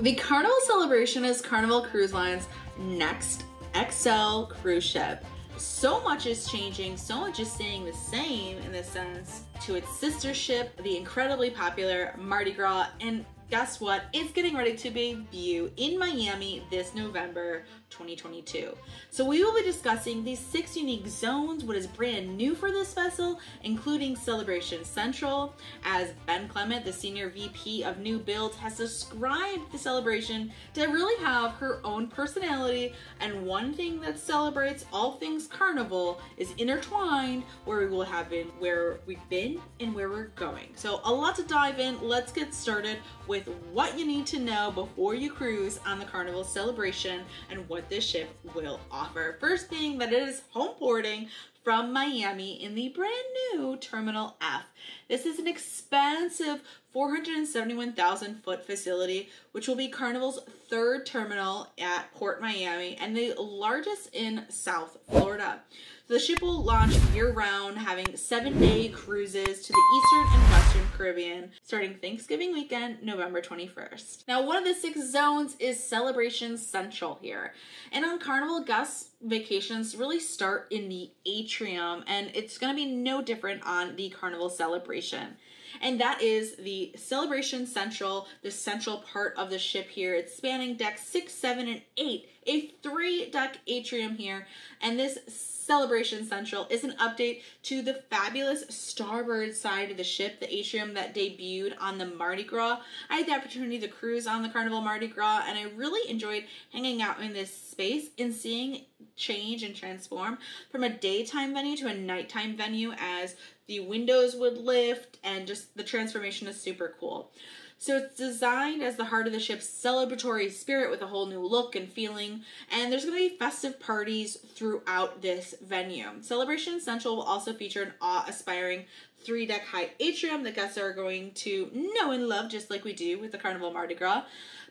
The Carnival Celebration is Carnival Cruise Line's next XL cruise ship. So much is changing, so much is staying the same in the sense to its sister ship, the incredibly popular Mardi Gras, and guess what? It's getting ready to debut in Miami this November 2022. So we will be discussing these 6 unique zones, what is brand new for this vessel, including Celebration Central, as Ben Clement, the Senior VP of New Builds, has described the Celebration to really have her own personality, and one thing that celebrates all things Carnival is intertwined, where we will have been, where we've been, and where we're going. So a lot to dive in. Let's get started with what you need to know before you cruise on the Carnival Celebration and what this ship will offer. First being that it is home porting from Miami in the brand new Terminal F. This is an expansive 471,000 foot facility, which will be Carnival's 3rd terminal at Port Miami and the largest in South Florida. So the ship will launch year-round, having 7-day cruises to the Eastern and Western Caribbean, starting Thanksgiving weekend, November 21st. Now, one of the 6 zones is Celebration Central here. And on Carnival, guests' vacations really start in the atrium, and it's going to be no different on the Carnival Celebration. And that is the Celebration Central, the central part of the ship here. It's spanning decks 6, 7, and 8, a 3-deck atrium here. And this Celebration Central is an update to the fabulous starboard side of the ship, the atrium that debuted on the Mardi Gras. I had the opportunity to cruise on the Carnival Mardi Gras, and I really enjoyed hanging out in this space and seeing change and transform from a daytime venue to a nighttime venue as the windows would lift, and just the transformation is super cool. So it's designed as the heart of the ship's celebratory spirit with a whole new look and feeling, and there's going to be festive parties throughout this venue. Celebration Central will also feature an awe-inspiring 3-deck high atrium that guests are going to know and love, just like we do with the Carnival Mardi Gras,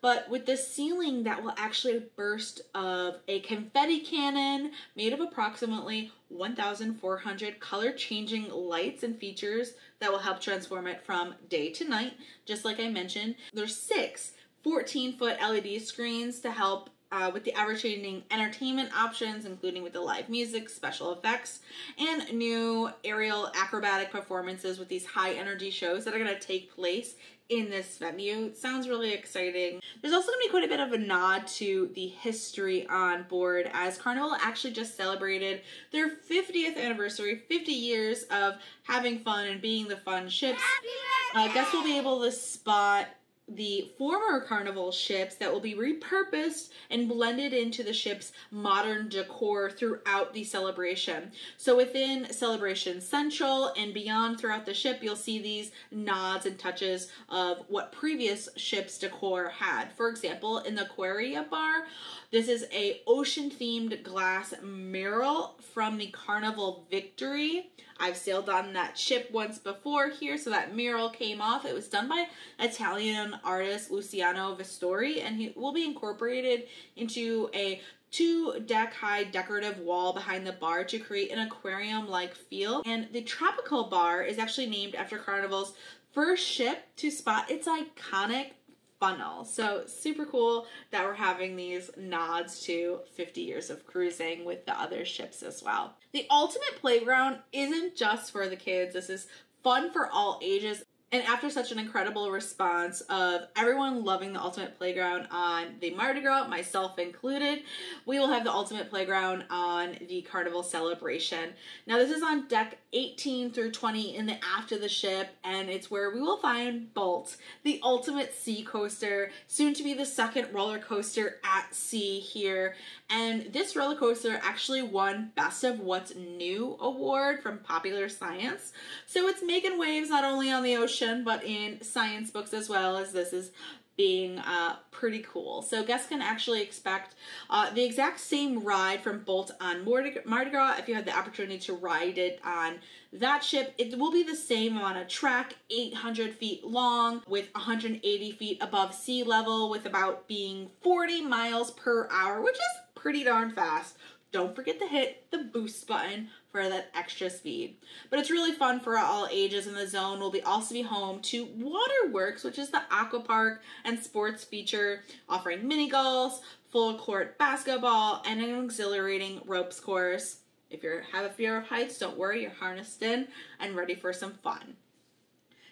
but with the ceiling that will actually burst of a confetti cannon made of approximately 1,400 color-changing lights and features that will help transform it from day to night. Just like I mentioned, there's 6 14-foot LED screens to help with the ever-changing entertainment options, including with the live music, special effects, and new aerial acrobatic performances with these high-energy shows that are going to take place in this venue. It sounds really exciting. There's also going to be quite a bit of a nod to the history on board, as Carnival actually just celebrated their 50th anniversary, 50 years of having fun and being the fun ships. Guests will be able to spot the former Carnival ships that will be repurposed and blended into the ship's modern decor throughout the celebration. So within Celebration Central and beyond throughout the ship, you'll see these nods and touches of what previous ships' decor had. For example, in the Aquaria Bar, this is a ocean-themed glass mural from the Carnival Victory. I've sailed on that ship once before here, so that mural came off. It was done by Italian artist Luciano Vistori, and he will be incorporated into a 2-deck high decorative wall behind the bar to create an aquarium-like feel. And the Tropical Bar is actually named after Carnival's first ship to spot its iconic funnel. So super cool that we're having these nods to 50 years of cruising with the other ships as well. The Ultimate Playground isn't just for the kids. This is fun for all ages. And after such an incredible response of everyone loving the Ultimate Playground on the Mardi Gras, myself included, we will have the Ultimate Playground on the Carnival Celebration. Now this is on deck 18 through 20 in the aft of the ship, and it's where we will find Bolt, the ultimate sea coaster, soon to be the 2nd roller coaster at sea here. And this roller coaster actually won Best of What's New award from Popular Science. So it's making waves not only on the ocean, but in science books as well, as this is being pretty cool. So guests can actually expect the exact same ride from Bolt on Mardi Gras. If you had the opportunity to ride it on that ship, it will be the same on a track, 800 feet long with 180 feet above sea level, with about being 40 miles per hour, which is pretty darn fast. don't forget to hit the boost button for that extra speed. But it's really fun for all ages, and the zone will also be home to Waterworks, which is the aqua park and sports feature offering mini golf, full court basketball, and an exhilarating ropes course. If you have a fear of heights, don't worry, you're harnessed in and ready for some fun.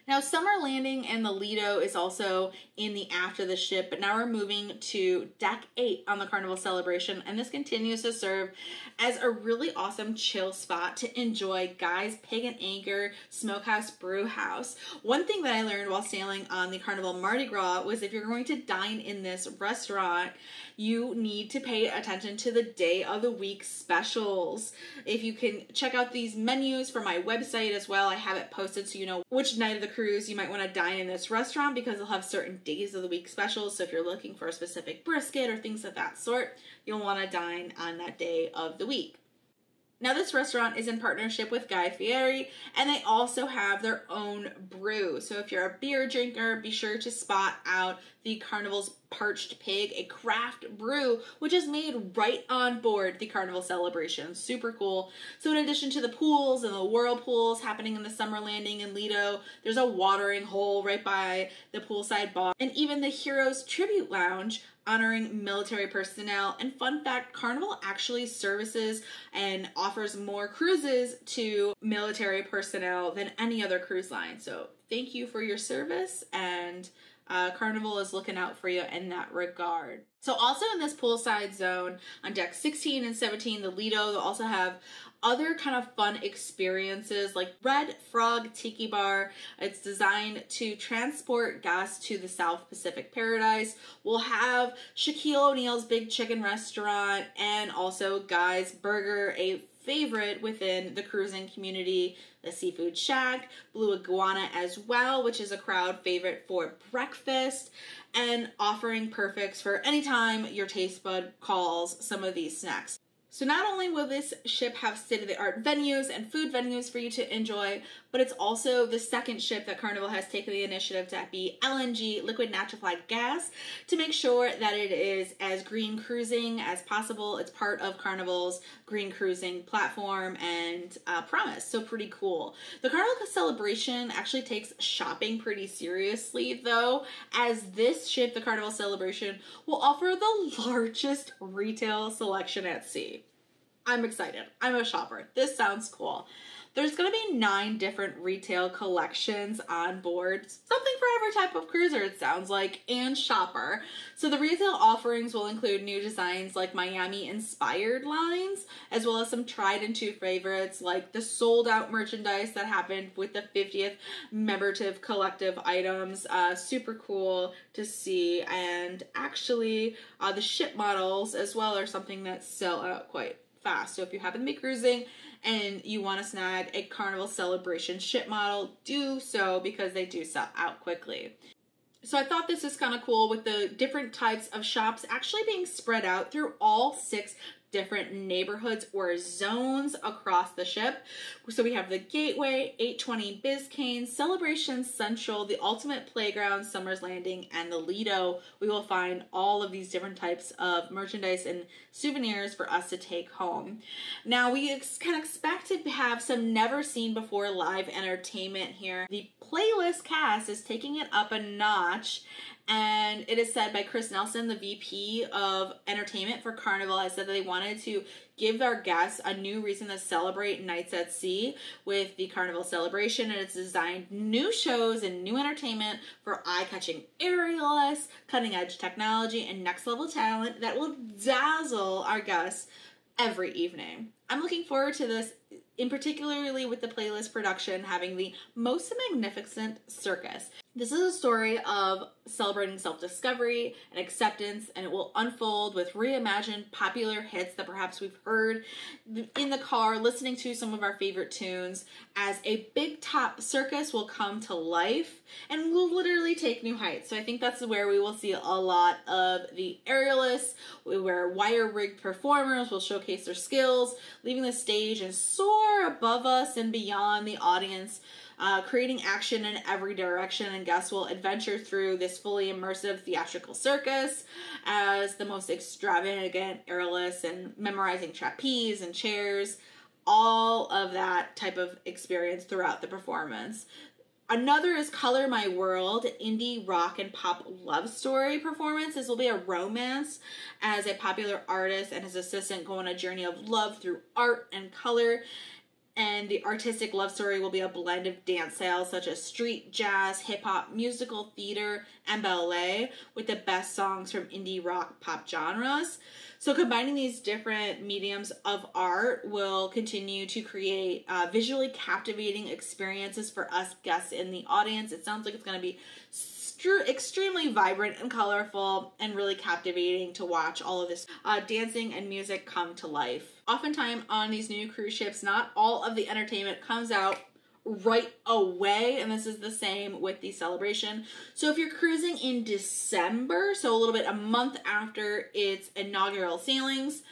Now, Summer Landing and the Lido is also in the after the ship, but now we're moving to Deck 8 on the Carnival Celebration, and this continues to serve as a really awesome chill spot to enjoy Guy's Pig and Anchor Smokehouse Brew House. One thing that I learned while sailing on the Carnival Mardi Gras was if you're going to dine in this restaurant, you need to pay attention to the day of the week specials. If you can check out these menus from my website as well, I have it posted so you know which night of the cruise you might want to dine in this restaurant, because they'll have certain days of the week specials. So if you're looking for a specific brisket or things of that sort, you'll want to dine on that day of the week. Now, this restaurant is in partnership with Guy Fieri, and they also have their own brew. So if you're a beer drinker, be sure to spot out the Carnival's Parched Pig, a craft brew, which is made right on board the Carnival Celebration. Super cool. So in addition to the pools and the whirlpools happening in the Summer Landing and Lido, there's a watering hole right by the poolside bar, and even the Heroes Tribute Lounge honoring military personnel. And fun fact, Carnival actually services and offers more cruises to military personnel than any other cruise line. So thank you for your service, and Carnival is looking out for you in that regard. So also in this poolside zone on deck 16 and 17, the Lido, they'll also have other kind of fun experiences like Red Frog Tiki Bar. It's designed to transport guests to the South Pacific paradise. We'll have Shaquille O'Neal's Big Chicken Restaurant, and also Guy's Burger, a favorite within the cruising community, the Seafood Shack, Blue Iguana as well, which is a crowd favorite for breakfast, and offering perfects for any time your taste bud calls some of these snacks. So not only will this ship have state-of-the-art venues and food venues for you to enjoy, but it's also the second ship that Carnival has taken the initiative to be LNG, liquid natural gas, to make sure that it is as green cruising as possible. It's part of Carnival's green cruising platform and promise, so pretty cool. The Carnival Celebration actually takes shopping pretty seriously though, as this ship, the Carnival Celebration, will offer the largest retail selection at sea. I'm excited. I'm a shopper. This sounds cool. There's going to be 9 different retail collections on board, something for every type of cruiser, it sounds like, and shopper. So the retail offerings will include new designs like Miami-inspired lines, as well as some tried and true favorites like the sold-out merchandise that happened with the 50th commemorative collective items. Super cool to see. And actually, the ship models as well are something that sell out quite fast. So if you happen to be cruising and you want to snag a Carnival Celebration ship model, do so, because they do sell out quickly. So I thought this is kind of cool with the different types of shops actually being spread out through all 6 different neighborhoods or zones across the ship. So we have the Gateway, 820 Biscayne, Celebration Central, the Ultimate Playground, Summer's Landing, and the Lido. We will find all of these different types of merchandise and souvenirs for us to take home. Now we can expect to have some never seen before live entertainment here. The playlist cast is taking it up a notch, and it is said by Chris Nelson, the VP of Entertainment for Carnival, has said that they wanted to give our guests a new reason to celebrate nights at sea with the Carnival Celebration, and it's designed new shows and new entertainment for eye-catching aerialists, cutting-edge technology, and next-level talent that will dazzle our guests every evening. I'm looking forward to this, in particularly with the playlist production having the most magnificent circus. This is a story of celebrating self-discovery and acceptance, and it will unfold with reimagined popular hits that perhaps we've heard in the car listening to some of our favorite tunes, as a big top circus will come to life and will literally take new heights. So I think that's where we will see a lot of the aerialists, where wire-rigged performers will showcase their skills, leaving the stage and soar above us and beyond the audience creating action in every direction, and guests will adventure through this fully immersive theatrical circus as the most extravagant airless and memorizing trapeze and chairs, all of that type of experience throughout the performance. Another is Color My World, indie rock and pop love story performance. This will be a romance as a popular artist and his assistant go on a journey of love through art and color. And the artistic love story will be a blend of dance styles such as street, jazz, hip-hop, musical, theater, and ballet with the best songs from indie rock pop genres. So combining these different mediums of art will continue to create visually captivating experiences for us guests in the audience. It sounds like it's going to be extremely vibrant and colorful and really captivating to watch all of this dancing and music come to life. Oftentimes on these new cruise ships, not all of the entertainment comes out right away, and this is the same with the Celebration. So if you're cruising in December, so a month after its inaugural sailings,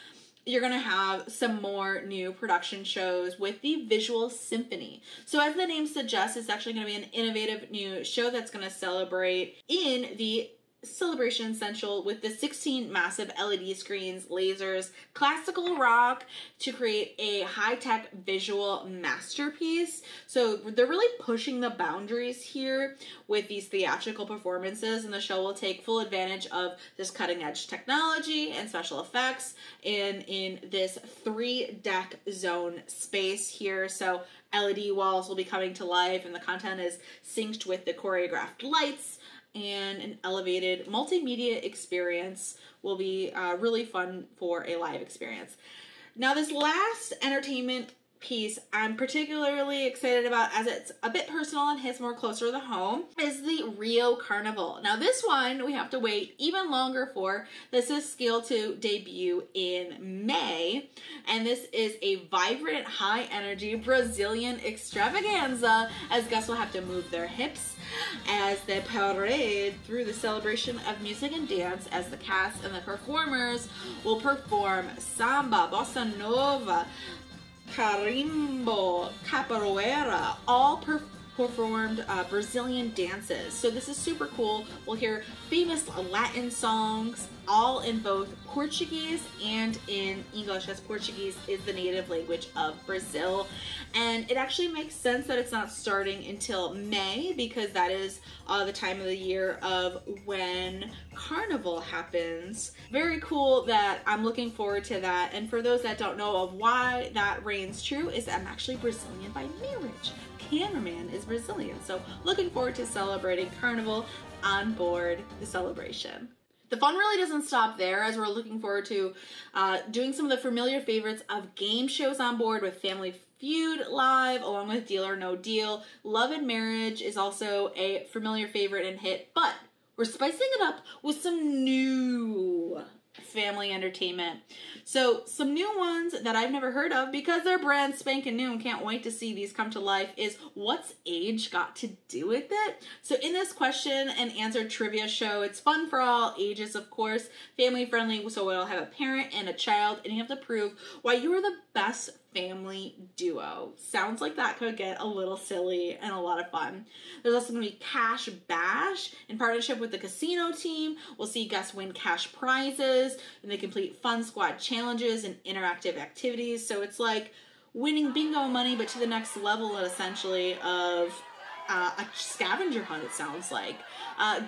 you're going to have some more new production shows with the Visual Symphony. So as the name suggests, it's actually going to be an innovative new show that's going to celebrate in the Celebration Central with the 16 massive LED screens, lasers, classical rock to create a high-tech visual masterpiece. So they're really pushing the boundaries here with these theatrical performances, and the show will take full advantage of this cutting-edge technology and special effects in this 3-deck zone space here. So LED walls will be coming to life, and the content is synced with the choreographed lights, and an elevated multimedia experience will be really fun for a live experience. Now, this last entertainment piece I'm particularly excited about, as it's a bit personal and hits more closer to home, is the Rio Carnival. Now, this one we have to wait even longer for. This is scheduled to debut in May, and this is a vibrant, high-energy Brazilian extravaganza, as guests will have to move their hips as they parade through the celebration of music and dance, as the cast and the performers will perform samba, bossa nova, carimbo, capoeira, all performed Brazilian dances. So this is super cool. We'll hear famous Latin songs, all in both Portuguese and in English, as Portuguese is the native language of Brazil. And it actually makes sense that it's not starting until May, because that is the time of the year of when Carnival happens. Very cool that I'm looking forward to that. And for those that don't know of why that reigns true, is I'm actually Brazilian by marriage. Cameraman is Brazilian. So looking forward to celebrating Carnival on board the Celebration. The fun really doesn't stop there, as we're looking forward to doing some of the familiar favorites of game shows on board with Family Feud live, along with Deal or No Deal. Love and Marriage is also a familiar favorite and hit, but we're spicing it up with some new family entertainment. So some new ones that I've never heard of, because they're brand spanking new and can't wait to see these come to life, is What's Age Got to Do With It? So in this question and answer trivia show, it's fun for all ages, of course, family friendly, so it'll have a parent and a child, and you have to prove why you are the best family duo. Sounds like that could get a little silly and a lot of fun. There's also going to be Cash Bash in partnership with the casino team. We'll see guests win cash prizes, and they complete fun squad challenges and interactive activities. So it's like winning bingo money, but to the next level, essentially, of a scavenger hunt, it sounds like.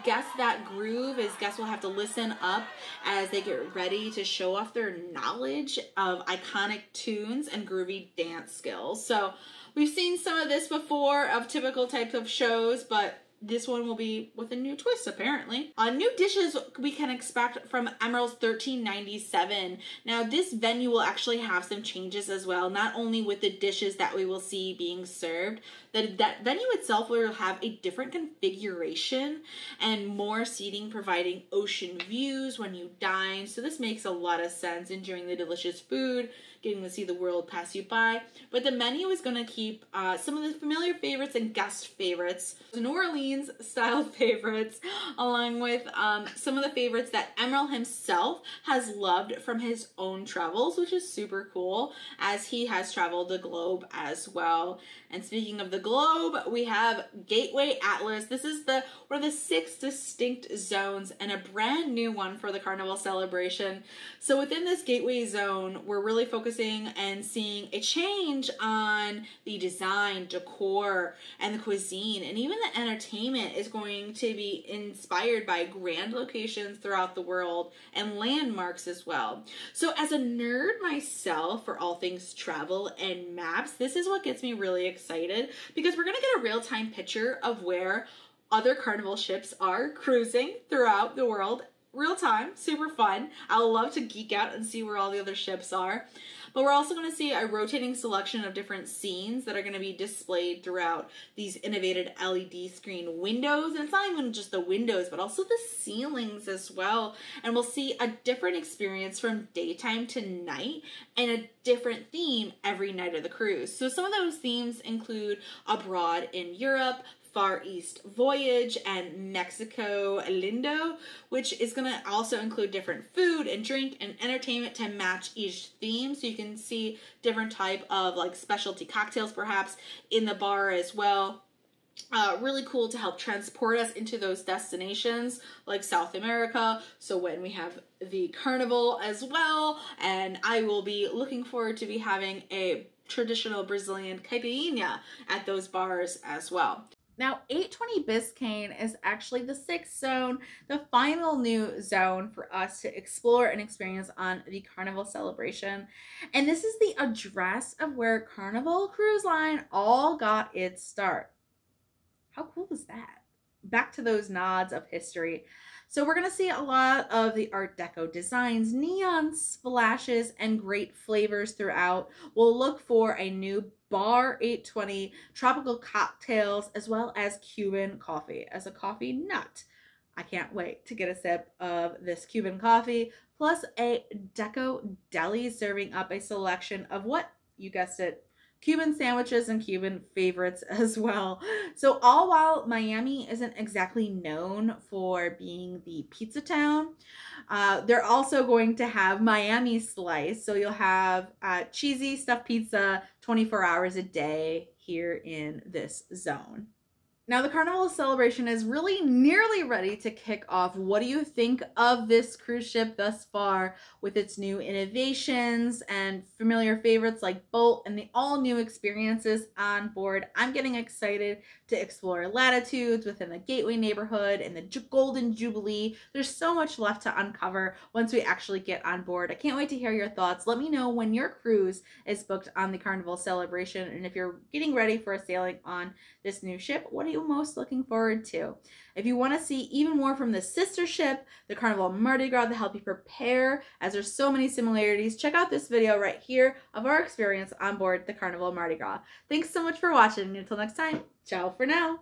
Guess That Groove is guests will have to listen up as they get ready to show off their knowledge of iconic tunes and groovy dance skills. So we've seen some of this before of typical types of shows, but this one will be with a new twist, apparently. New dishes we can expect from Emerald's 1397. Now, this venue will actually have some changes as well, not only with the dishes that we will see being served. That venue itself will have a different configuration and more seating, providing ocean views when you dine. So this makes a lot of sense, enjoying the delicious food, getting to see the world pass you by. But the menu is going to keep some of the familiar favorites and guest favorites. New Orleans Orleans style favorites, along with some of the favorites that Emerald himself has loved from his own travels, which is super cool, as he has traveled the globe as well. And speaking of the globe, we have Gateway Atlas. This is one of the 6 distinct zones and a brand new one for the Carnival Celebration. So within this Gateway zone, we're really focusing and seeing a change on the design, decor, and the cuisine, and even the entertainment is going to be inspired by grand locations throughout the world and landmarks as well. So as a nerd myself for all things travel and maps, this is what gets me really excited, because we're going to get a real-time picture of where other Carnival ships are cruising throughout the world. Real time, super fun. I'll love to geek out and see where all the other ships are. But we're also going to see a rotating selection of different scenes that are going to be displayed throughout these innovative LED screen windows. And it's not even just the windows, but also the ceilings as well. And we'll see a different experience from daytime to night and a different theme every night of the cruise. So some of those themes include abroad in Europe, Far East Voyage, and Mexico Lindo, which is going to also include different food and drink and entertainment to match each theme. So you can see different type of like specialty cocktails perhaps in the bar as well. Really cool to help transport us into those destinations like South America. So when we have the Carnival as well, and I will be looking forward to be having a traditional Brazilian caipirinha at those bars as well. Now, 820 Biscayne is actually the 6th zone, the final new zone for us to explore and experience on the Carnival Celebration. And this is the address of where Carnival Cruise Line all got its start. How cool is that? Back to those nods of history. So we're going to see a lot of the Art Deco designs, neon splashes, and great flavors throughout. We'll look for a new Bar 820, tropical cocktails, as well as Cuban coffee. As a coffee nut, I can't wait to get a sip of this Cuban coffee, plus a Deco deli serving up a selection of what, you guessed it, Cuban sandwiches and Cuban favorites as well. So all while Miami isn't exactly known for being the pizza town, they're also going to have Miami Slice. So you'll have cheesy stuffed pizza 24 hours a day here in this zone. Now the Carnival Celebration is really nearly ready to kick off. What do you think of this cruise ship thus far with its new innovations and familiar favorites like Bolt and the all new experiences on board? I'm getting excited to explore latitudes within the Gateway neighborhood and the Golden Jubilee. There's so much left to uncover once we actually get on board. I can't wait to hear your thoughts. Let me know when your cruise is booked on the Carnival Celebration, and if you're getting ready for a sailing on this new ship, what are you most looking forward to? If you want to see even more from the sister ship, the Carnival Mardi Gras, to help you prepare, as there's so many similarities, check out this video right here of our experience on board the Carnival Mardi Gras. Thanks so much for watching. Until next time, ciao for now.